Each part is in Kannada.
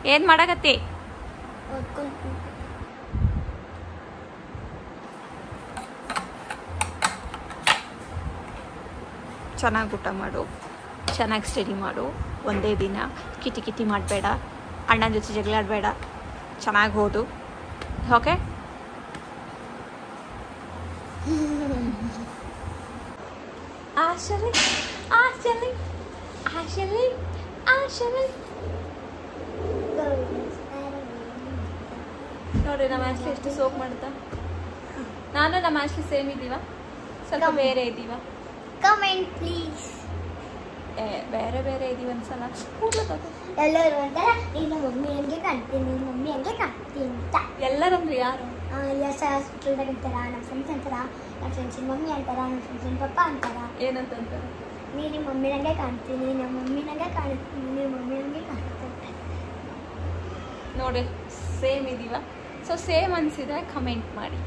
ಏನು ಮಾಡಕತ್ತಿ? ಚೆನ್ನಾಗಿ ಊಟ ಮಾಡು, ಚೆನ್ನಾಗಿ ಸ್ಟಡಿ ಮಾಡು. ಒಂದೇ ದಿನ ಕಿಟಿ ಕಿಟಿ ಮಾಡಬೇಡ, ಅಣ್ಣನ ಜೊತೆ ಜಗಳ ಆಡಬೇಡ, ಚೆನ್ನಾಗಿ ಓದು. ಓಕೆ? ಆಶಲಿ ಆಶಲಿ ಆಶಲಿ ಆಶಲಿ ನೋಡ್ರಿ, ನಮ್ಮ ಆಶ್ಲಿ ಎಷ್ಟು ಸೋಪ್ ಮಾಡ್ತಾ. ನಾನು ನಮ್ಮ ಆಶ್ಲಿ ಸೇಮ್ ಇದ್ದೀವ, ಸ್ವಲ್ಪ ಬೇರೆ ಇದ್ದೀವ? Comment please. ಬೇರೆ ಬೇರೆ ಇದೀವಿ ಒಂದ್ಸಲ. ಎಲ್ಲರೂ ಅಂತಾರ ನೀನು ಮಮ್ಮಿ ಹಂಗೆ ಕಾಣ್ತೀನಿ, ನೀನು ಮಮ್ಮಿ ಹಂಗೆ ಕಾಣ್ತೀನಿ ಅಂತ. ಎಲ್ಲರಂದ್ರೆ ಯಾರು? ಎಲ್ಲ ಹಾಸ್ಪಿಟಲ್ದಾಗ ಅಂತಾರ, ನಮ್ಮ ಫ್ರೆಂಡ್ಸ್ ಅಂತಾರ, ನಮ್ಮ ಫ್ರೆಂಡ್ಸಿನ ಮಮ್ಮಿ ಅಂತಾರ, ನಮ್ಮ ಫ್ರೆಂಡ್ಸಿನ ಪಪ್ಪ ಅಂತಾರ. ಏನಂತ ಅಂತಾರ? ನೀ ನಿಮ್ಮ ಮಮ್ಮಿ ನಂಗೆ ಕಾಣ್ತೀನಿ, ನಮ್ಮ ಮಮ್ಮಿ ನಂಗೆ ಕಾಣ್ತೀನಿ, ನಿಮ್ಮ ಮಮ್ಮಿ ನಂಗೆ ಕಾಣ್ತೀನಿ. ನೋಡಿ, ಸೇಮ್ ಇದೀವ. ಸೊ ಸೇಮ್ ಅನ್ಸಿದ್ರೆ ಕಮೆಂಟ್ ಮಾಡಿ.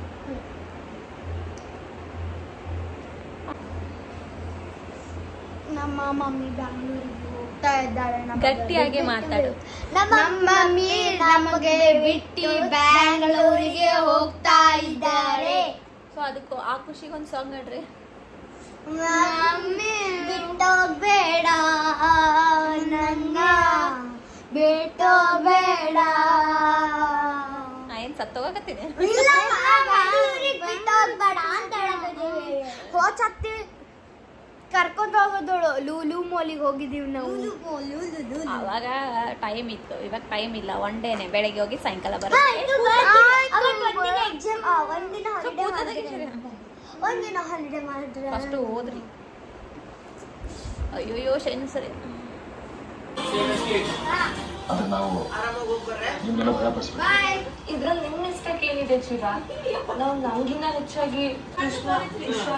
ನಮ್ಮ ಮಮ್ಮಿ ಬೆಂಗಳೂರಿಗೆ ಹೋಗ್ತಾ ಇದ್ದಾಳೆ. ಗಟ್ಟಿಯಾಗಿ ಮಾತಾಡು. ನಮ್ಮ ಮಮ್ಮಿ ನಮಗೆ ಬಿಟ್ಟು ಬೆಂಗಳೂರಿಗೆ ಹೋಗ್ತಾ ಇದ್ದಾರೆ. ಸೊ ಅದಕ್ಕೂ ಆ ಖುಷಿಗೊಂದು ಸಾಂಗ್ ಹಾಡ್ರಿ. ಮಮ್ಮಿ ಬಿಟ್ಟೋಗ್ಬೇಡ ನನ್ನ, ಬಿಟ್ಟೋಗ್ಬೇಡ. ಏನ್ ಸತ್ತೋಗತ್ತೀನಿ? ಬಿಟ್ಟೋಗ್ಬೇಡ ಅಂತ ಹೋಚತ್ತಿ ಕರ್ಕೊಂಡು ಹೋಗೋದೋಳು. ಲೂಲು ಮಾಲಿಗೆ ಹೋಗಿದ್ದೀವಿ ನಾವು. ಅವಾಗ ಟೈಮ್ ಇತ್ತು, ಇವಾಗ ಟೈಮ್ ಇಲ್ಲ. ಒನ್ ಡೇನೆ, ಬೆಳಗ್ಗೆ ಹೋಗಿ ಸಾಯಂಕಾಲ ಬರುತ್ತೆ. ಒಂದಿನ ಹಾಲಿಡೇ ಮಾಡಿದ್ರೆ ಫಸ್ಟ್ ಹೋದ್ರಿ. ಅಯ್ಯೋಯ್ಯೋ ಶೈನ್ ಸರಿ. ಇದ್ರಲ್ಲಿ ನಿಮ್ಮ ಇಷ್ಟಕ್ಕೆ ಏನಿದೆ ಚಿರ? ನಾವು ನಮಗಿನ್ನ ಹೆಚ್ಚಾಗಿ ಕೃಷ್ಣ ಆಯ್ತು ಇರುತ್ತೆ.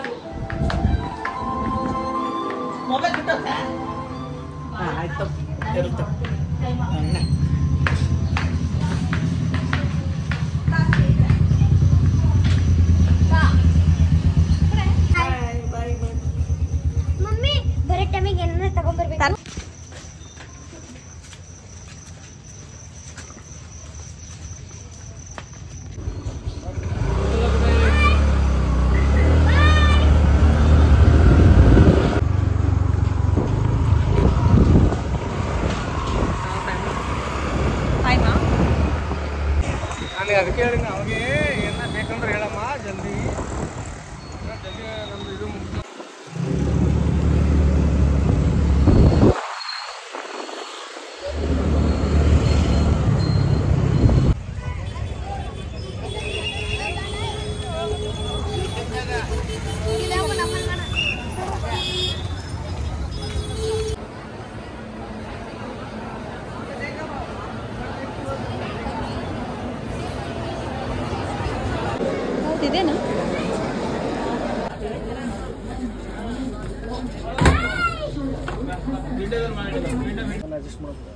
ಮಮ್ಮಿ ಬರೋ ಟೈಮಿಗೆ ಏನಾರ ತಗೊಂಡ್ಬರ್ಬೇಕು. ಅದಕ್ಕೆ ಹೇಳಿ ಅವಾಗೆ ಏನ ಬೇಕಂದ್ರೆ ಹೇಳಮ್ಮ, ಜಲ್ದಿ ಜಲ್ದಿ ನಮ್ದು ಇದು ಇದೇನಾ? ಅಡ್ಜಸ್ಟ್ ಮಾಡ್ಬೋದು.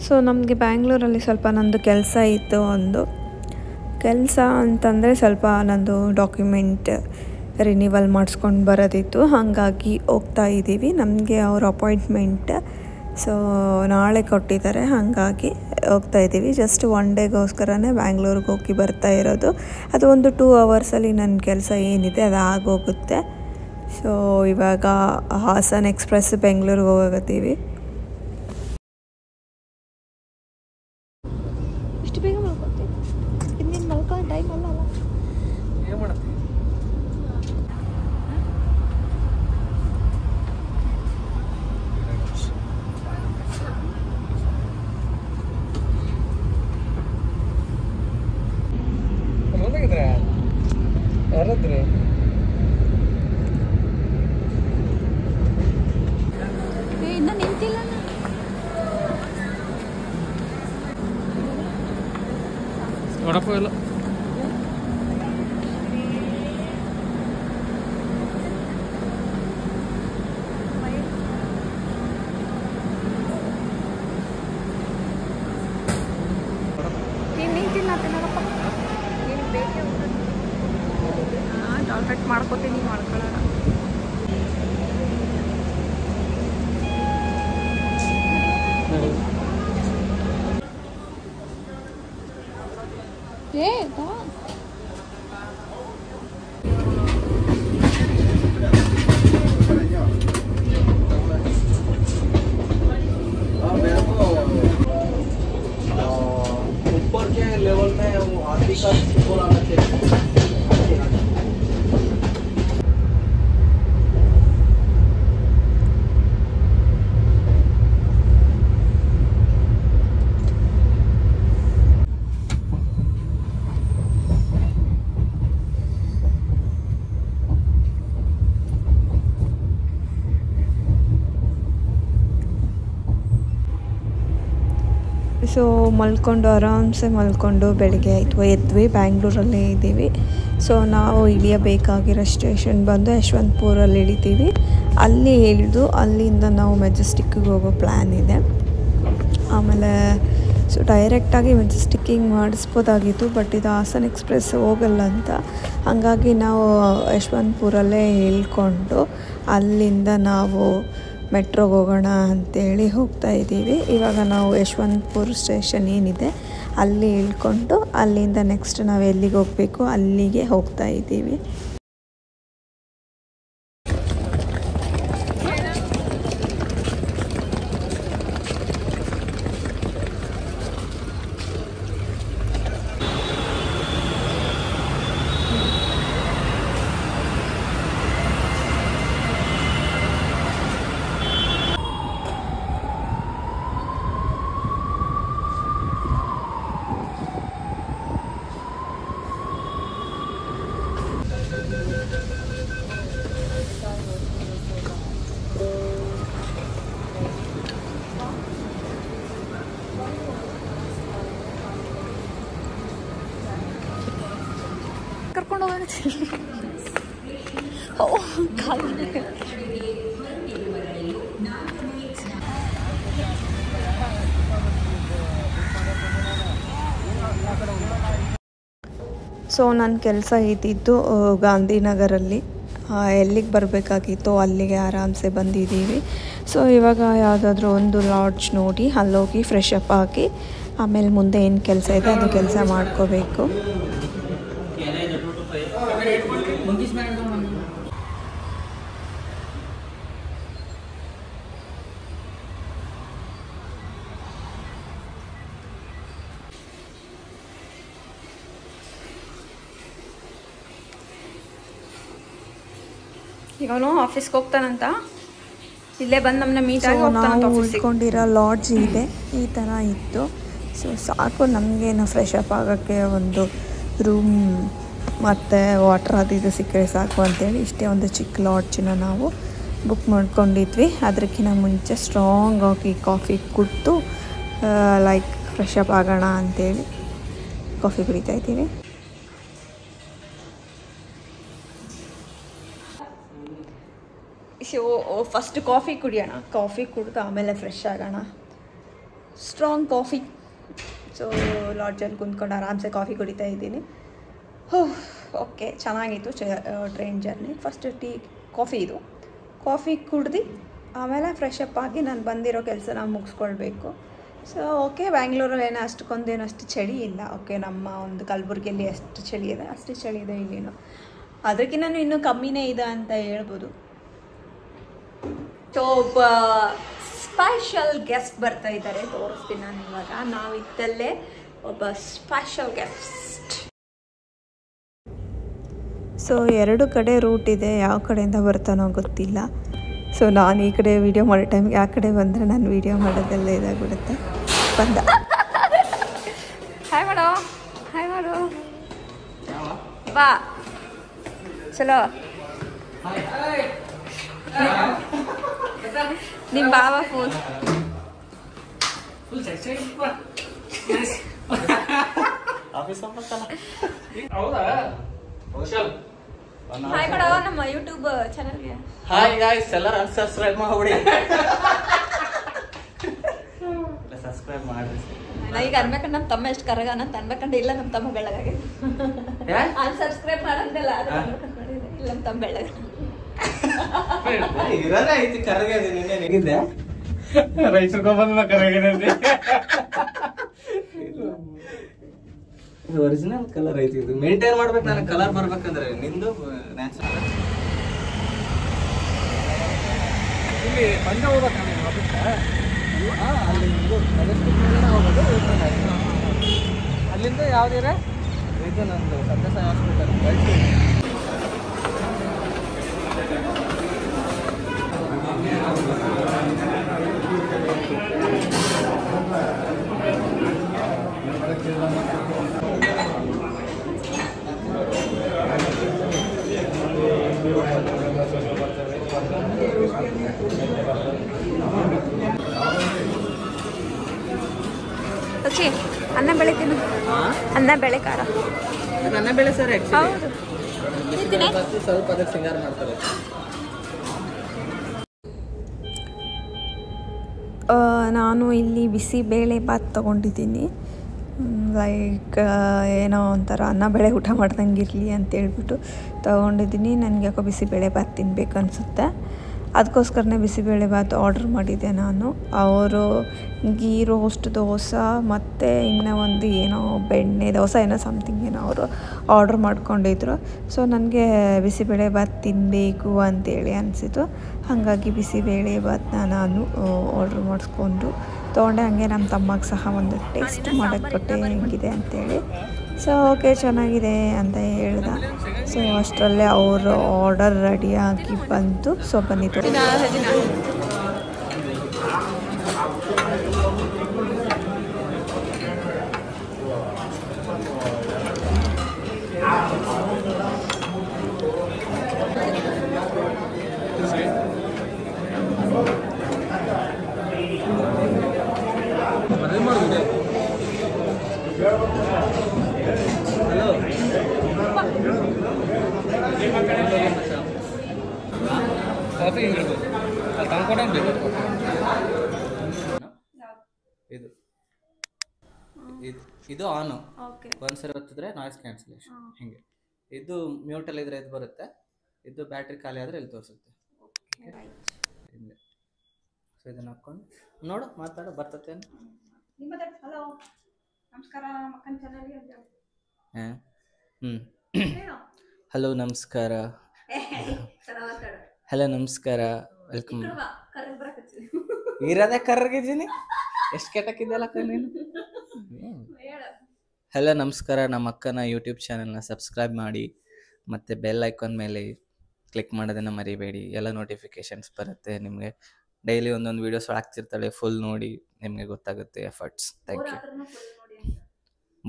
ಸೊ ನಮಗೆ ಬ್ಯಾಂಗ್ಳೂರಲ್ಲಿ ಸ್ವಲ್ಪ ನಂದು ಕೆಲಸ ಇತ್ತು. ಒಂದು ಕೆಲಸ ಅಂತಂದರೆ ಸ್ವಲ್ಪ ನಂದು ಡಾಕ್ಯುಮೆಂಟ್ ರಿನಿವಲ್ ಮಾಡಿಸ್ಕೊಂಡು ಬರೋದಿತ್ತು. ಹಾಗಾಗಿ ಹೋಗ್ತಾ ಇದ್ದೀವಿ. ನಮಗೆ ಅವ್ರ ಅಪಾಯಿಂಟ್ಮೆಂಟ್ ಸೊ ನಾಳೆ ಕೊಟ್ಟಿದ್ದಾರೆ, ಹಾಗಾಗಿ ಹೋಗ್ತಾ ಇದ್ದೀವಿ. ಜಸ್ಟ್ ಒನ್ ಡೇಗೋಸ್ಕರನೇ ಬ್ಯಾಂಗ್ಳೂರಿಗೆ ಹೋಗಿ ಬರ್ತಾ ಇರೋದು. ಅದು ಒಂದು 2 ಅವರ್ಸಲ್ಲಿ ನನ್ನ ಕೆಲಸ ಏನಿದೆ ಅದು ಆಗೋಗುತ್ತೆ. ಸೊ ಇವಾಗ ಹಾಸನ್ ಎಕ್ಸ್ಪ್ರೆಸ್ ಬೆಂಗಳೂರಿಗೆ ಹೋಗತ್ತೀವಿ. ಇಷ್ಟು ಬೇಗ ಮಾಡ್ಕೊತೀನಿ? ಇನ್ನೇನು ಮಲ್ಕೊ ಟೈಮ್ ಅಲ್ಲ. ಏನು ಮಾಡತ್ತಿ? ಬಂದಾಗಿದ್ರೆ ಯಾರದ್ರಿ? ಇನ್ನೂ ನಿಂತಿಲ್ಲ. ನೋಡಪ್ಪ ಇಲ್ಲ. ನೀನು ನಿಂತಿಲ್ಲ ಅಂತ ನೋಡಪ್ಪ. ನೀನು ಬೇಕೇ ಡಾಕ್ಟರೇಟ್ ಮಾಡ್ಕೋತೀನಿ, ಮಾಡ್ಕೊಳ್ಳೋಣ. ಸೊ ಮಲ್ಕೊಂಡು ಆರಾಮ್ಸೆ ಮಲ್ಕೊಂಡು ಬೆಳಗ್ಗೆ ಆಯಿತು ಎದ್ವಿ. ಬ್ಯಾಂಗ್ಳೂರಲ್ಲೇ ಇದ್ದೀವಿ. ಸೊ ನಾವು ಇಳಿಯಬೇಕಾಗಿರೋ ಸ್ಟೇಷನ್ ಬಂದು ಯಶವಂತಪುರಲ್ಲಿ ಇಳಿತೀವಿ. ಅಲ್ಲಿ ಇಳಿದು ಅಲ್ಲಿಂದ ನಾವು ಮೆಜೆಸ್ಟಿಕ್ಕಿಗೆ ಹೋಗೋ ಪ್ಲ್ಯಾನ್ ಇದೆ. ಆಮೇಲೆ ಸೊ ಡೈರೆಕ್ಟಾಗಿ ಮೆಜೆಸ್ಟಿಕ್ಕಿಂಗ್ ಮಾಡಿಸ್ಬೋದಾಗಿತ್ತು, ಬಟ್ ಇದು ಹಾಸನ್ ಎಕ್ಸ್ಪ್ರೆಸ್ ಹೋಗಲ್ಲ ಅಂತ. ಹಾಗಾಗಿ ನಾವು ಯಶವಂತಪುರಲ್ಲೇ ಇಳ್ಕೊಂಡು ಅಲ್ಲಿಂದ ನಾವು ಮೆಟ್ರೋಗೆ ಹೋಗೋಣ ಅಂತೇಳಿ ಹೋಗ್ತಾ ಇದ್ದೀವಿ. ಇವಾಗ ನಾವು ಯಶವಂತಪುರ ಸ್ಟೇಷನ್ ಏನಿದೆ ಅಲ್ಲಿ ಇಳ್ಕೊಂಡು ಅಲ್ಲಿಂದ ನೆಕ್ಸ್ಟ್ ನಾವು ಎಲ್ಲಿಗೆ ಹೋಗಬೇಕು ಅಲ್ಲಿಗೆ ಹೋಗ್ತಾ ಇದ್ದೀವಿ. ಕರ್ಕೊಂಡು ಹೋಗೋಣ. ಸೊ ನನ್ನ ಕೆಲಸ ಇದ್ದಿದ್ದು ಗಾಂಧಿನಗರಲ್ಲಿ. ಎಲ್ಲಿಗೆ ಬರಬೇಕಾಗಿತ್ತು ಅಲ್ಲಿಗೆ ಆರಾಮ್ಸೆ ಬಂದಿದ್ದೀವಿ. ಸೊ ಇವಾಗ ಯಾವುದಾದ್ರೂ ಒಂದು ಲಾಡ್ಜ್ ನೋಡಿ ಅಲ್ಲೋಗಿ ಫ್ರೆಶ್ ಅಪ್ ಆಗಿ ಆಮೇಲೆ ಮುಂದೆ ಏನು ಕೆಲಸ ಇದೆ ಅದು ಕೆಲಸ ಮಾಡ್ಕೋಬೇಕು. ಈಗ ಅವನು ಆಫೀಸ್ಗೆ ಹೋಗ್ತಾನಂತ, ಇಲ್ಲೇ ಬಂದು ನಮ್ಮನ್ನ ಮೀಟ್ ಆಗಿ ನಾವು ಉಳ್ಕೊಂಡಿರೋ ಲಾಡ್ಜ್ ಇದೆ, ಈ ಥರ ಇತ್ತು. ಸೊ ಸಾಕು ನಮಗೇನು ಫ್ರೆಶ್ ಅಪ್ ಆಗೋಕ್ಕೆ ಒಂದು ರೂಮ್ ಮತ್ತು ವಾಟರ್ ಅದು ಇದು ಸಿಕ್ಕರೆ ಸಾಕು ಅಂತೇಳಿ ಇಷ್ಟೇ ಒಂದು ಚಿಕ್ಕ ಲಾಡ್ಜನ್ನ ನಾವು ಬುಕ್ ಮಾಡ್ಕೊಂಡಿದ್ವಿ. ಅದಕ್ಕಿಂತ ಮುಂಚೆ ಸ್ಟ್ರಾಂಗ್ ಆಗಿ ಕಾಫಿ ಕುಡಿದು ಲೈಕ್ ಫ್ರೆಶ್ ಅಪ್ ಆಗೋಣ ಅಂಥೇಳಿ ಕಾಫಿ ಕುಡಿತಾ ಇದ್ದೀವಿ. ಸೊ ಫಸ್ಟ್ ಕಾಫಿ ಕುಡಿಯೋಣ, ಕಾಫಿ ಕುಡಿದು ಆಮೇಲೆ ಫ್ರೆಶ್ ಆಗೋಣ. Strong coffee. ಸೊ ಲಾಡ್ಜಲ್ಲಿ ಕುಂತ್ಕೊಂಡು ಆರಾಮ್ಸೆ ಕಾಫಿ ಕುಡಿತಾ ಇದ್ದೀನಿ. ಓಕೆ, ಚೆನ್ನಾಗಿತ್ತು ಟ್ರೈನ್ ಜರ್ನಿ. ಫಸ್ಟ್ ಕಾಫಿ ಕುಡ್ದು ಆಮೇಲೆ ಫ್ರೆಶ್ ಅಪ್ ಆಗಿ ನಾನು ಬಂದಿರೋ ಕೆಲಸನ ಮುಗಿಸ್ಕೊಳ್ಬೇಕು. ಸೊ ಓಕೆ, ಬ್ಯಾಂಗ್ಳೂರಲ್ಲಿ ಏನೋ ಅಷ್ಟಕ್ಕೊಂದೇನು ಅಷ್ಟು ಚಳಿ ಇಲ್ಲ. ಓಕೆ, ನಮ್ಮ ಒಂದು ಕಲಬುರ್ಗಿಯಲ್ಲಿ ಎಷ್ಟು ಚಳಿ ಇದೆ ಅಷ್ಟು ಚಳಿ ಇದೆ ಇಲ್ಲೇನು, ಅದಕ್ಕಿಂತ ಇನ್ನೂ ಕಮ್ಮಿನೇ ಇದೆ ಅಂತ ಹೇಳ್ಬೋದು. ಸೊ ಒಬ್ಬ ಸ್ಪೆಷಲ್ ಗೆಸ್ಟ್ ಬರ್ತಾ ಇದ್ದಾರೆ, ತೋರಿಸ್ತೀನಿ ನಾನು ಇವಾಗ. ನಾವಿದ್ದಲ್ಲೇ ಒಬ್ಬ ಸ್ಪೆಷಲ್ ಗೆಸ್ಟ್. ಸೊ ಎರಡು ಕಡೆ ರೂಟ್ ಇದೆ, ಯಾವ ಕಡೆಯಿಂದ ಬರ್ತಾನೋ ಗೊತ್ತಿಲ್ಲ. ಸೊ ನಾನು ಈ ಕಡೆ ವೀಡಿಯೋ ಮಾಡೋ ಟೈಮ್ಗೆ ಆ ಕಡೆ ಬಂದರೆ ನಾನು ವೀಡಿಯೋ ಮಾಡೋದೆಲ್ಲ ಇದಾಗ್ಬಿಡುತ್ತೆ. ಬಂದ. ಹಾಯ್ ಮಾಡು, ಹಾಯ್ ಮಾಡು, ಬಾ ಚಲೋ. ನಿಮ್ಮ ಬಾವ ಫೋನ್. ಹಾಯ್ ಮಾಡೋ ನಮ್ಮ ಯೂಟ್ಯೂಬ್ ಚಾನಲ್ಗೆ. ಹಾಯ್ ಗಾಯ್ಸ್, ಎಲ್ಲರೂ ಅನ್ಸಬ್ಸ್ಕ್ರೈಬ್ ಮಾಡಿ. ಸಬ್ಸ್ಕ್ರೈಬ್ ಮಾಡಿ. ನಾ ಈಗ ಅನ್ಬೇಕಂದ್ರೆ ನಮ್ಮ ತಮ್ಮ ಎಷ್ಟು ಕರಗ ಅಂತ ಅನ್ಬೇಕಂದ್ರೆ ಇಲ್ಲ, ನಮ್ಮ ತಮ್ಮ ಬೆಳ್ಳಗಾಗಿ ಅನ್ಸಬ್ಸ್ಕ್ರೈಬ್ ಮಾಡಂತೆಲ್ಲ ಇಲ್ಲ, ನಮ್ಮ ತಮ್ಮ ಬೆಳ್ಳಗ ಇರೋದೇ ಐತಿ ಕರಗ. ನಿನ್ನೆ ನೆಗಿದ್ದೆ ರೈತರ್ಕೊಂಡ್ಬಂದ ಕರಗಿದೆ. ಇದು ಒರಿಜಿನಲ್ ಕಲರ್ ಐತಿ. ಇದು ಮೇಂಟೈನ್ ಮಾಡ್ಬೇಕು, ನನಗೆ ಕಲರ್ ಬರ್ಬೇಕಂದ್ರೆ. ನಿಂದು ನ್ಯಾಚುರಲ್. ಇಲ್ಲಿ ಬಂದ ಹೋಗ್ಬೇಕು ಅಲ್ಲಿ ಹೋಗೋದು. ಅಲ್ಲಿಂದ ಯಾವ್ದಿರ ಇದು ನಂದು ಸತ್ಯಸಾಯಿ ಹಾಸ್ಪಿಟಲ್ ಬೆಳ್ತೂರು. ರುಚಿ ಅನ್ನ ಬೇಳೆ ತಿನ್ನು. ಅನ್ನ ಬೇಳೆ ಖಾರ. ಅನ್ನ ಬೇಳೆ ಸರ್ ಹೌದು. ಸ್ವಲ್ಪ ಅದಕ್ಕೆ ಸಿಂಗಾರ ಮಾಡ್ತಾರೆ. ನಾನು ಇಲ್ಲಿ ಬಿಸಿಬೇಳೆ ಬಾತ್ ತೊಗೊಂಡಿದ್ದೀನಿ. ಲೈಕ್ ಏನೋ ಒಂಥರ ಅನ್ನ ಬೇಳೆ ಊಟ ಮಾಡ್ದಂಗೆ ಇರಲಿ ಅಂತೇಳ್ಬಿಟ್ಟು ತೊಗೊಂಡಿದ್ದೀನಿ. ನನಗೆ ಯಾಕೋ ಬಿಸಿಬೇಳೆ ಬಾತ್ ತಿನ್ಬೇಕು ಅನಿಸುತ್ತೆ. ಅದಕ್ಕೋಸ್ಕರನೇ ಬಿಸಿಬೇಳೆ ಬಾತ್ ಆರ್ಡ್ರ್ ಮಾಡಿದ್ದೆ ನಾನು. ಅವರು ಗೀ ರೋಸ್ಟ್ ದೋಸೆ ಮತ್ತು ಇನ್ನೂ ಒಂದು ಏನೋ ಬೆಣ್ಣೆ ದೋಸೆ ಏನೋ ಸಮಥಿಂಗ್ ಏನೋ ಅವರು ಆರ್ಡ್ರ್ ಮಾಡ್ಕೊಂಡಿದ್ರು. ಸೊ ನನಗೆ ಬಿಸಿಬೇಳೆ ಬಾತ್ ತಿನ್ನಬೇಕು ಅಂತೇಳಿ ಅನಿಸಿತು. ಹಾಗಾಗಿ ಬಿಸಿಬೇಳೆ ಬಾತನ್ನ ನಾನು ಆರ್ಡ್ರ್ ಮಾಡಿಸ್ಕೊಂಡು ತೊಗೊಂಡೆ. ಹಂಗೆ ನಮ್ಮ ತಮ್ಮಗೆ ಸಹ ಒಂದು ಟೇಸ್ಟ್ ಮಾಡೋಕ್ಕೆ ಕೊಟ್ಟೆ ಹೆಂಗಿದೆ ಅಂತೇಳಿ. ಸೊ ಓಕೆ ಚೆನ್ನಾಗಿದೆ ಅಂತ ಹೇಳ್ದೆ. ಸೊ ಅಷ್ಟರಲ್ಲೇ ಅವರು ಆರ್ಡರ್ ರೆಡಿಯಾಗಿ ಬಂತು. ಸೊ ಬಂದಿತ್ತು. ಕಾಫಿ ಹಿಂಗಿರ್ಬೇಕು. ಇದು ಆನು. ಒಂದ್ಸರಿ ಹೊತ್ತಿದ್ರೆ ನಾಯ್ಸ್ ಕ್ಯಾನ್ಸಲೇಷನ್ ಹಿಂಗೆ. ಇದು ಮ್ಯೂಟಲ್ಲಿ ಇದ್ರೆ ಇದು ಬರುತ್ತೆ. ಇದು ಬ್ಯಾಟ್ರಿ ಖಾಲಿ ಆದರೆ ಇಲ್ಲಿ ತೋರಿಸುತ್ತೆ ಹಿಂಗೆ. ಸೊ ಇದನ್ನ ಹಾಕ್ಕೊಂಡು ನೋಡು ಮಾತಾಡೋ ಬರ್ತತೆ. ಹಲೋ ನಮಸ್ಕಾರ ಮಕ್ಕನ ಚಾನಲ್ಗೆ ಹಲೋ ನಮಸ್ಕಾರ. ಹಲೋ ನಮಸ್ಕಾರ ವೆಲ್ಕಮ್. ಇರೋದೇ ಕರ್ರಗಿದ್ದೀನಿ. ಎಷ್ಟು ಕೆಟ್ಟಕ್ಕಿದ್ದಲ್ಲ ನೀನು. ಹಲೋ ನಮಸ್ಕಾರ. ನಮ್ಮ ಅಕ್ಕನ ಯೂಟ್ಯೂಬ್ ಚಾನಲ್ನ ಸಬ್ಸ್ಕ್ರೈಬ್ ಮಾಡಿ ಮತ್ತು ಬೆಲ್ ಐಕಾನ್ ಮೇಲೆ ಕ್ಲಿಕ್ ಮಾಡೋದನ್ನು ಮರಿಬೇಡಿ. ಎಲ್ಲ ನೋಟಿಫಿಕೇಷನ್ಸ್ ಬರುತ್ತೆ ನಿಮಗೆ. ಡೈಲಿ ಒಂದೊಂದು ವೀಡಿಯೋಸ್ ಹಾಕ್ತಿರ್ತಾಳೆ. ಫುಲ್ ನೋಡಿ ನಿಮಗೆ ಗೊತ್ತಾಗುತ್ತೆ ಎಫರ್ಟ್ಸ್. Thank you.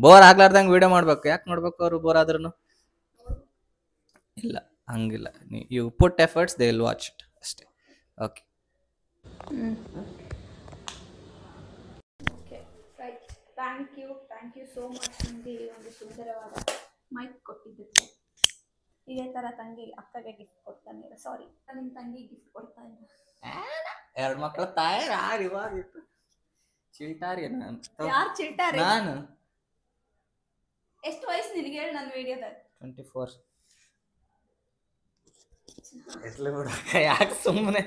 ಬೋರ್ ಆಗ್ಲಾರ್ದಂಗೆ ವೀಡಿಯೋ ಮಾಡ್ಬೇಕು. ಯಾಕೆ ನೋಡ್ಬೇಕು ಅವರು ಬೋರ್ ಆದ್ರೂ? ಇಲ್ಲ ಹಂಗಿಲ್ಲ. You put efforts they will watch it ಅಷ್ಟೇ. Okay thank you so much. ನಿಮಗೆ ಒಂದು ಸುಂದರವಾದ ಮೈಕ್ ಕೊಟ್ಟಿದ್ದಕ್ಕೆ. ಇದೇ ಥರ ತಂಗಿ ಅಕ್ಕಗೆ ಗಿಫ್ಟ್ ಕೊಡ್ತಾನೆ. ಸಾರಿ, ನಿಮ್ಮ ತಂಗಿ ಗಿಫ್ಟ್ ಕೊಡ್ತಾನೆ. ಎರಡು ಮಕ್ಕಳ ತಾಯಿ ಯಾರು ಇವಾಗ ಚಿಲ್ಟಾರಿ? ಯಾರು ಚಿಲ್ಟಾರಿ? ನಾನು. ಎಷ್ಟು ವಯಸ್ಸು ನಿನಗೆ ಹೇಳಿ ನನ್ನ ವಿಡಿಯೋದಾಗ? 24. ಎಷ್ಟು ಬಿಡಕ್ಕ ಯಾಕೆ ಸುಮ್ಮನೆ.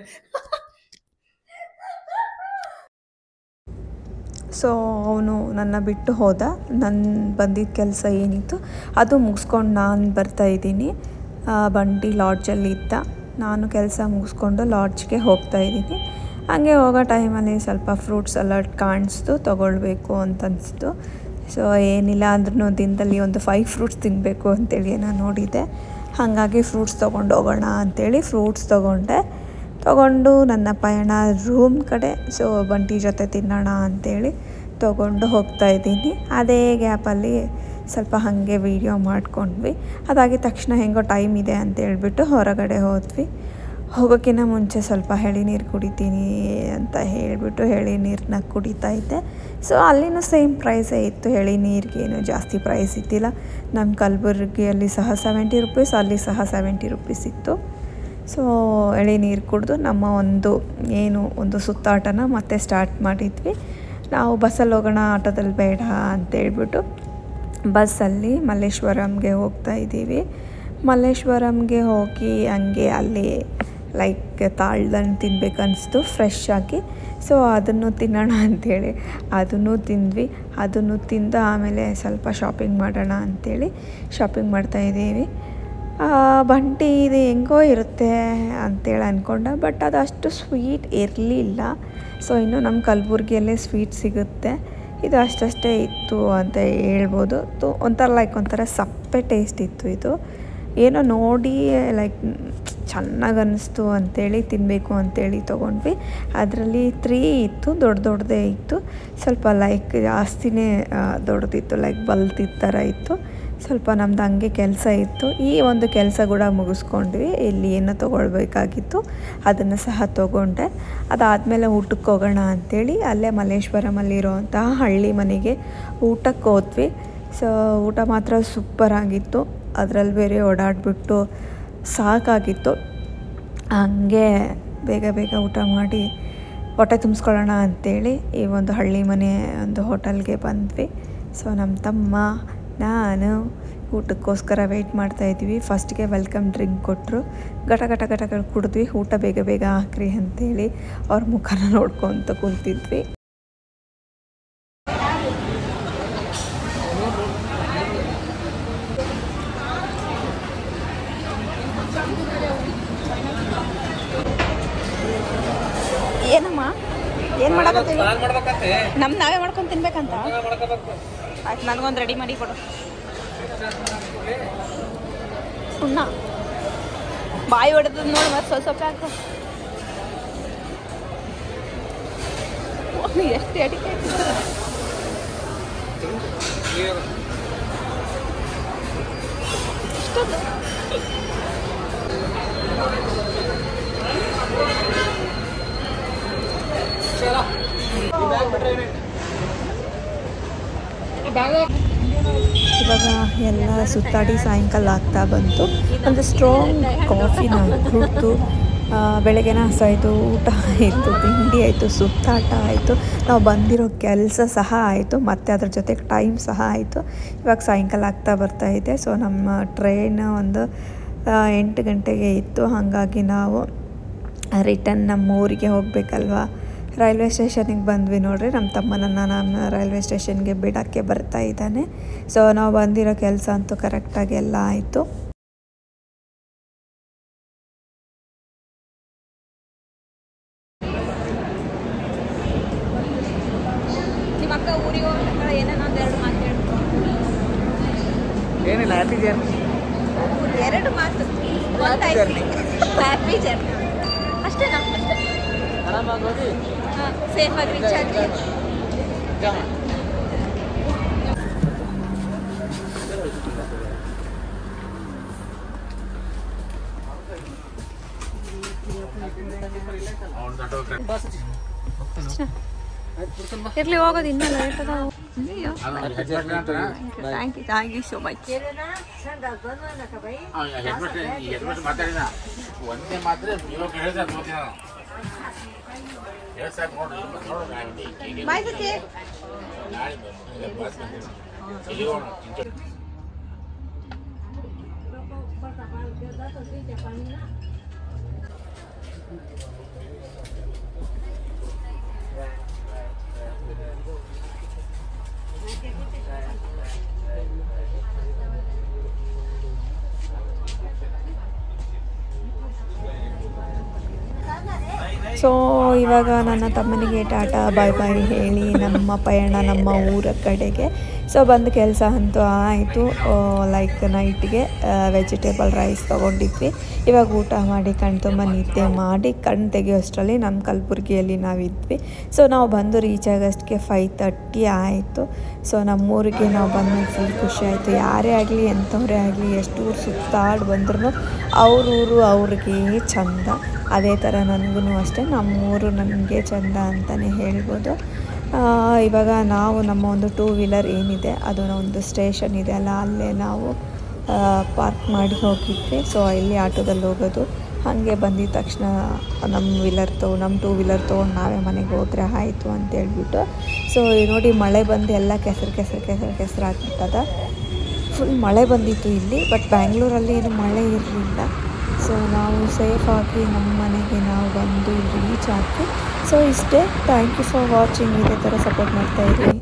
ಸೊ ಅವನು ನನ್ನ ಬಿಟ್ಟು ಹೋದ. ನನ್ನ ಬಂದಿದ್ದ ಕೆಲಸ ಏನಿತ್ತು ಅದು ಮುಗಿಸ್ಕೊಂಡು ನಾನು ಬರ್ತಾಯಿದ್ದೀನಿ. ಬಂಡಿ ಲಾಡ್ಜಲ್ಲಿ ಇದ್ದ. ನಾನು ಕೆಲಸ ಮುಗಿಸ್ಕೊಂಡು ಲಾಡ್ಜ್ಗೆ ಹೋಗ್ತಾಯಿದ್ದೀನಿ. ಹಾಗೆ ಹೋಗೋ ಟೈಮಲ್ಲಿ ಸ್ವಲ್ಪ ಫ್ರೂಟ್ಸ್ ಸಲಾಡ್ ಕಾಣಿಸ್ತು, ತೊಗೊಳ್ಬೇಕು ಅಂತ ಅನಿಸ್ತು. ಸೊ ಏನಿಲ್ಲ ಅಂದ್ರೂ ದಿನದಲ್ಲಿ ಒಂದು 5 ಫ್ರೂಟ್ಸ್ ತಿನ್ನಬೇಕು ಅಂತೇಳಿ ನಾನು ನೋಡಿದ್ದೆ. ಹಾಗಾಗಿ ಫ್ರೂಟ್ಸ್ ತೊಗೊಂಡು ಹೋಗೋಣ ಅಂಥೇಳಿ ಫ್ರೂಟ್ಸ್ ತೊಗೊಂಡು ನನ್ನ ಪಯಣ ರೂಮ್ ಕಡೆ. ಸೊ ಬಂಟಿ ಜೊತೆ ತಿನ್ನೋಣ ಅಂಥೇಳಿ ತೊಗೊಂಡು ಹೋಗ್ತಾಯಿದ್ದೀನಿ. ಅದೇ ಗ್ಯಾಪಲ್ಲಿ ಸ್ವಲ್ಪ ಹಾಗೆ ವೀಡಿಯೋ ಮಾಡ್ಕೊಂಡ್ವಿ. ಅದಾಗಿದ ತಕ್ಷಣ ಹೆಂಗೋ ಟೈಮ್ ಇದೆ ಅಂತೇಳ್ಬಿಟ್ಟು ಹೊರಗಡೆ ಹೋದ್ವಿ. ಹೋಗೋಕ್ಕಿಂತ ಮುಂಚೆ ಸ್ವಲ್ಪ ಎಳನೀರು ಕುಡಿತೀನಿ ಅಂತ ಹೇಳಿಬಿಟ್ಟು ಎಳನೀರನ್ನ ಕುಡಿತಾ ಇದ್ದೆ. ಸೊ ಅಲ್ಲಿನೂ ಸೇಮ್ ಪ್ರೈಸೇ ಇತ್ತು. ಎಳನೀರಿಗೇನು ಜಾಸ್ತಿ ಪ್ರೈಸ್ ಇದ್ದಿಲ್ಲ. ನಮ್ಮ ಕಲಬುರ್ಗಿಯಲ್ಲಿ ಸಹ 70 ರುಪೀಸ್, ಅಲ್ಲಿ ಸಹ 70 ರುಪೀಸ್ ಇತ್ತು. ಸೊ ಎಳನೀರು ಕುಡಿದು ನಮ್ಮ ಒಂದು ಸುತ್ತಾಟನ ಮತ್ತೆ ಸ್ಟಾರ್ಟ್ ಮಾಡಿದ್ವಿ. ನಾವು ಬಸ್ಸಲ್ಲಿ ಹೋಗೋಣ, ಆಟೋದಲ್ಲಿ ಬೇಡ ಅಂತೇಳ್ಬಿಟ್ಟು ಬಸ್ಸಲ್ಲಿ ಮಲ್ಲೇಶ್ವರಂಗೆ ಹೋಗ್ತಾಯಿದ್ದೀವಿ. ಮಲ್ಲೇಶ್ವರಂಗೆ ಹೋಗಿ ಹಂಗೆ ಅಲ್ಲಿ ಲೈಕ್ ತಾಳ್ದಣ್ಣು ತಿನ್ಬೇಕನ್ನಿಸ್ತು ಫ್ರೆಶ್ ಆಗಿ. ಸೊ ಅದನ್ನು ತಿನ್ನೋಣ ಅಂಥೇಳಿ ಅದನ್ನು ತಿಂದ್ವಿ. ಅದನ್ನು ತಿಂದು ಆಮೇಲೆ ಸ್ವಲ್ಪ ಶಾಪಿಂಗ್ ಮಾಡೋಣ ಅಂಥೇಳಿ ಶಾಪಿಂಗ್ ಮಾಡ್ತಾಯಿದ್ದೀವಿ. ಬಂಟಿ ಇದು ಹೆಂಗೋ ಇರುತ್ತೆ ಅಂತೇಳಿ ಅಂದ್ಕೊಂಡ, ಬಟ್ ಅದು ಅಷ್ಟು ಸ್ವೀಟ್ ಇರಲಿಲ್ಲ. ಸೊ ಇನ್ನು ನಮ್ಮ ಕಲಬುರ್ಗಿಯಲ್ಲೇ ಸ್ವೀಟ್ ಸಿಗುತ್ತೆ, ಇದು ಅಷ್ಟೇ ಇತ್ತು ಅಂತ ಹೇಳ್ಬೋದು. ಒಂಥರ ಸಪ್ಪೆ ಟೇಸ್ಟ್ ಇತ್ತು. ಇದು ಏನೋ ನೋಡಿ ಲೈಕ್ ಚೆನ್ನಾಗಿ ಅನ್ನಿಸ್ತು ಅಂಥೇಳಿ ತಿನ್ನಬೇಕು ಅಂಥೇಳಿ ತೊಗೊಂಡ್ವಿ. ಅದರಲ್ಲಿ 3 ಇತ್ತು, ದೊಡ್ಡದೇ ಇತ್ತು. ಸ್ವಲ್ಪ ಲೈಕ್ ಜಾಸ್ತಿನೇ ದೊಡ್ಡದಿತ್ತು, ಲೈಕ್ ಬಲ್ತಿದ್ದ ಥರ ಇತ್ತು. ಸ್ವಲ್ಪ ನಮ್ದು ಹಂಗೆ ಕೆಲಸ ಇತ್ತು. ಈ ಒಂದು ಕೆಲಸ ಕೂಡ ಮುಗಿಸ್ಕೊಂಡ್ವಿ. ಇಲ್ಲಿ ಏನು ತೊಗೊಳ್ಬೇಕಾಗಿತ್ತು ಅದನ್ನು ಸಹ ತೊಗೊಂಡೆ. ಅದಾದಮೇಲೆ ಊಟಕ್ಕೆ ಹೋಗೋಣ ಅಂಥೇಳಿ ಅಲ್ಲೇ ಮಲ್ಲೇಶ್ವರಮಲ್ಲಿರುವಂತಹ ಹಳ್ಳಿ ಮನೆಗೆ ಊಟಕ್ಕೆ ಹೋದ್ವಿ. ಸೊ ಊಟ ಮಾತ್ರ ಸೂಪರಾಗಿತ್ತು. ಅದರಲ್ಲಿ ಬೇರೆ ಓಡಾಡಿಬಿಟ್ಟು ಸಾಕಾಗಿತ್ತು. ಹಂಗೆ ಬೇಗ ಬೇಗ ಊಟ ಮಾಡಿ ಹೊಟ್ಟೆ ತುಂಬಿಸ್ಕೊಳ್ಳೋಣ ಅಂಥೇಳಿ ಈ ಒಂದು ಹಳ್ಳಿ ಮನೆ ಒಂದು ಹೋಟೆಲ್ಗೆ ಬಂದ್ವಿ. ಸೊ ನಮ್ಮ ತಮ್ಮ ನಾನು ಊಟಕ್ಕೋಸ್ಕರ ವೆಯ್ಟ್ ಮಾಡ್ತಾಯಿದ್ವಿ. ಫಸ್ಟ್ಗೆ ವೆಲ್ಕಮ್ ಡ್ರಿಂಕ್ ಕೊಟ್ಟರು. ಗಟ ಗಟ ಗಟ ಕುಡಿದ್ವಿ. ಊಟ ಬೇಗ ಬೇಗ ಹಾಕ್ರಿ ಅಂಥೇಳಿ ಅವ್ರ ಮುಖನ ನೋಡ್ಕೊತ ಕುಂತಿದ್ವಿ. ಏನಮ್ಮ ಏನು ಮಾಡಕತ್ತೀವಿ? ನಾವೇ ಮಾಡ್ಕೊಂಡು ತಿನ್ಬೇಕಂತ. ಆಯ್ತು, ನನಗೊಂದು ರೆಡಿ ಮಾಡಿ ಕೊಡು. ಸುಣ್ಣ ಬಾಯಿ ಹೊಡೆದ್ ನೋಡಿ ಮತ್ತೆ ಸ್ವಲ್ಪ ಹಾಕು. ಎಷ್ಟು ಅಡಿಕೆ ಇಷ್ಟೊಂದು ಇವಾಗ ಎಲ್ಲ ಸುತ್ತಾಡಿ ಸಾಯಂಕಾಲ ಆಗ್ತಾ ಬಂತು. ಒಂದು ಸ್ಟ್ರಾಂಗ್ ಕಾಫಿನ ಕುಡಿದು ಬೆಳಗ್ಗೆ ನಾಷ್ಟ ಆಯಿತು, ಊಟ ಆಯಿತು, ತಿಂಡಿ ಆಯಿತು, ಸುತ್ತಾಟ ಆಯಿತು, ನಾವು ಬಂದಿರೋ ಕೆಲಸ ಸಹ ಆಯಿತು, ಮತ್ತು ಅದ್ರ ಜೊತೆಗೆ ಟೈಮ್ ಸಹ ಆಯಿತು. ಇವಾಗ ಸಾಯಂಕಾಲ ಆಗ್ತಾ ಬರ್ತಾಯಿದೆ. ಸೊ ನಮ್ಮ ಟ್ರೈನ್ ಒಂದು 8 ಗಂಟೆಗೆ ಇತ್ತು. ಹಾಗಾಗಿ ನಾವು ರಿಟರ್ನ್ ನಮ್ಮ ಊರಿಗೆ ಹೋಗಬೇಕಲ್ವ, ರೈಲ್ವೆ ಸ್ಟೇಷನಿಗೆ ಬಂದ್ವಿ. ನೋಡ್ರಿ, ನಮ್ಮ ತಮ್ಮನನ್ನು ನಾನು ರೈಲ್ವೆ ಸ್ಟೇಷನ್ಗೆ ಬಿಡೋಕ್ಕೆ ಬರ್ತಾ ಇದ್ದಾನೆ. ಸೊ ನಾವು ಬಂದಿರೋ ಕೆಲಸ ಅಂತೂ ಕರೆಕ್ಟಾಗಿ ಎಲ್ಲ ಆಯಿತು. ನಿಮ್ಮ ಅಕ್ಕ ಊರಿಗೆ ಹೋಗ್ಬೇಕಲ್ಲ, ಏನೇನೋ ಒಂದೆರಡು ಮಾತು ಹೇಳ್ಬೇಕು. ಏನಿಲ್ಲ, ಹ್ಯಾಪಿ ಜರ್ನಿ. 2 ಮಾತು. ಹ್ಯಾಪಿ ಜರ್ನಿ ಅಷ್ಟೇನಾ? ಆರಾಮಾಗಿ ಹೋಗಿ ಸೇಫಾಗಿ ರೀಚ್ ಆಗ್ರಿ. ಇರ್ಲಿ, ಹೋಗೋದು ಇನ್ನೂ ಲೇಟ್ ಅದ. Thank you so much. Bye Satya. So ಇವಾಗ ನನ್ನ ತಮ್ಮನಿಗೆ ಟಾಟಾ ಬಾಯ್ ಬಾಯ್ ಹೇಳಿ ನಮ್ಮ ಪಯಣ ನಮ್ಮ ಊರ ಕಡೆಗೆ. ಸೊ ಬಂದ ಕೆಲಸ ಅಂತೂ ಆಯಿತು. ಲೈಕ್ ನೈಟ್ಗೆ ವೆಜಿಟೇಬಲ್ ರೈಸ್ ತೊಗೊಂಡಿದ್ವಿ. ಇವಾಗ ಊಟ ಮಾಡಿ ಕಣ್ಣು ತುಂಬ ನಿದ್ದೆ ಮಾಡಿ ಕಣ್ಣು ತೆಗೆಯೋಷ್ಟರಲ್ಲಿ ನಮ್ಮ ಕಲಬುರ್ಗಿಯಲ್ಲಿ ನಾವಿದ್ವಿ. ಸೊ ನಾವು ಬಂದು ರೀಚ್ ಆಗೋಷ್ಟಕ್ಕೆ 5:30 ಆಯಿತು. ಸೊ ನಮ್ಮೂರಿಗೆ ನಾವು ಬಂದ್ಮೇಲೆ ಫುಲ್ ಖುಷಿ ಆಯಿತು. ಯಾರೇ ಆಗಲಿ ಎಂಥವರೇ ಆಗಲಿ ಎಷ್ಟು ಊರು ಸುತ್ತಾಡಿ ಬಂದ್ರೂ ಅವ್ರೂರು ಅವ್ರಿಗೆ ಚಂದ. ಅದೇ ಥರ ನನಗೂ ಅಷ್ಟೇ, ನಮ್ಮೂರು ನನಗೆ ಚಂದ ಅಂತಲೇ ಹೇಳ್ಬೋದು. ಇವಾಗ ನಾವು ನಮ್ಮ ಒಂದು 2 ವೀಲರ್ ಏನಿದೆ ಅದು ಒಂದು ಸ್ಟೇಷನ್ ಇದೆ ಅಲ್ಲ, ಅಲ್ಲೇ ನಾವು ಪಾರ್ಕ್ ಮಾಡಿ ಹೋಗಿದ್ವಿ. ಸೊ ಇಲ್ಲಿ ಆಟೋದಲ್ಲಿ ಹೋಗೋದು. ಹಾಗೆ ಬಂದಿದ ತಕ್ಷಣ ನಮ್ಮ 2 ವೀಲರ್ ತೊಗೊಂಡು ನಾವೇ ಮನೆಗೆ ಹೋದರೆ ಆಯಿತು ಅಂತೇಳ್ಬಿಟ್ಟು. ಸೊ ನೋಡಿ, ಮಳೆ ಬಂದು ಎಲ್ಲ ಕೆಸರು ಆಗ್ಬಿಟ್ಟದ. ಫುಲ್ ಮಳೆ ಬಂದಿತ್ತು ಇಲ್ಲಿ. ಬಟ್ ಬ್ಯಾಂಗ್ಳೂರಲ್ಲಿ ಏನು ಮಳೆ ಇರಲಿಲ್ಲ. ಸೊ ನಾವು ಸೇಫಾಗಿ ನಮ್ಮ ಮನೆಗೆ ನಾವು ಬಂದು ರೀಚ್ ಆದ್ವಿ. ಸೊ ಇಷ್ಟೇ. Thank you for watching. ಇದೇ ಥರ ಸಪೋರ್ಟ್ ಮಾಡ್ತಾಯಿರಿ.